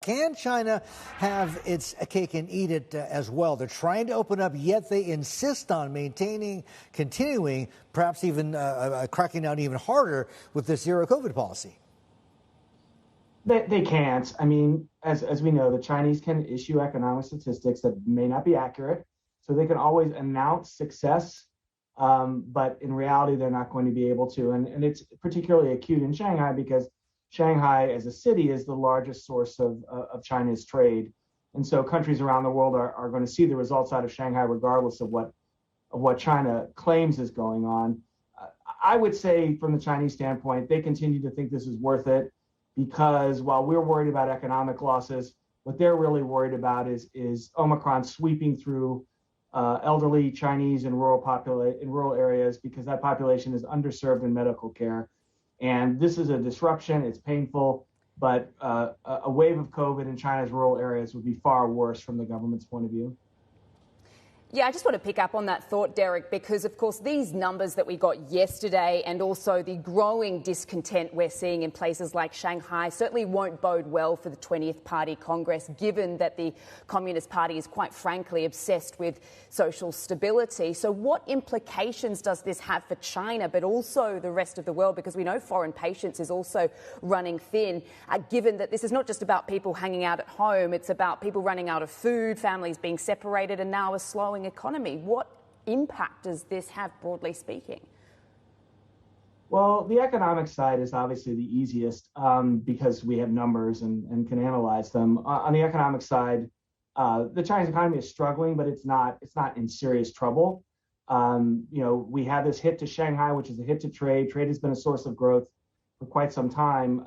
Can China have its cake and eat it as well? They're trying to open up, yet they insist on continuing, perhaps even cracking down even harder with this zero COVID policy. They can't. I mean, as we know, the Chinese can issue economic statistics that may not be accurate. So they can always announce success, but in reality, they're not going to be able to. And it's particularly acute in Shanghai because Shanghai as a city is the largest source of China's trade. And so countries around the world are going to see the results out of Shanghai regardless of what China claims is going on. I would say from the Chinese standpoint, they continue to think this is worth it because while we're worried about economic losses, what they're really worried about is Omicron sweeping through elderly Chinese in rural areas because that population is underserved in medical care. And this is a disruption. It's painful, but a wave of COVID in China's rural areas would be far worse from the government's point of view. Yeah, I just want to pick up on that thought, Derek, because, of course, these numbers that we got yesterday and also the growing discontent we're seeing in places like Shanghai certainly won't bode well for the 20th Party Congress, given that the Communist Party is quite frankly obsessed with social stability. So what implications does this have for China, but also the rest of the world? Because we know foreign patience is also running thin, given that this is not just about people hanging out at home, it's about people running out of food, families being separated, and now a slowing economy. What impact does this have, broadly speaking? Well, the economic side is obviously the easiest because we have numbers and can analyze them. On the economic side, the Chinese economy is struggling, but it's not in serious trouble. We have this hit to Shanghai, which is a hit to trade. Trade has been a source of growth for quite some time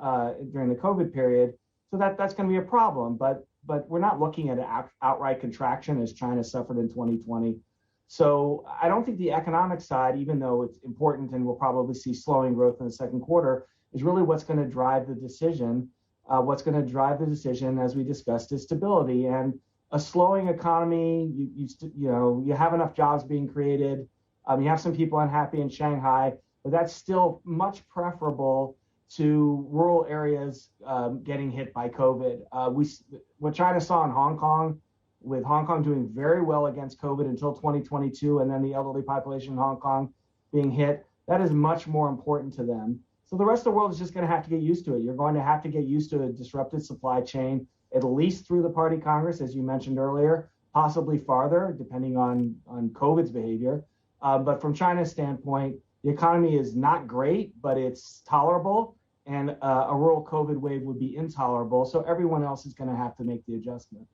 during the COVID period. So that's going to be a problem. But we're not looking at an outright contraction as China suffered in 2020. So I don't think the economic side, even though it's important and we'll probably see slowing growth in the second quarter, is really what's going to drive the decision. What's going to drive the decision, as we discussed, is stability. And a slowing economy, you have enough jobs being created. You have some people unhappy in Shanghai, but that's still much preferable to rural areas getting hit by COVID. What China saw in Hong Kong, with Hong Kong doing very well against COVID until 2022, and then the elderly population in Hong Kong being hit, that is much more important to them. So the rest of the world is just going to have to get used to it. You're going to have to get used to a disrupted supply chain, at least through the Party Congress, as you mentioned earlier, possibly farther, depending on COVID's behavior. But from China's standpoint, the economy is not great, but it's tolerable. And a rural COVID wave would be intolerable. So everyone else is going to have to make the adjustment.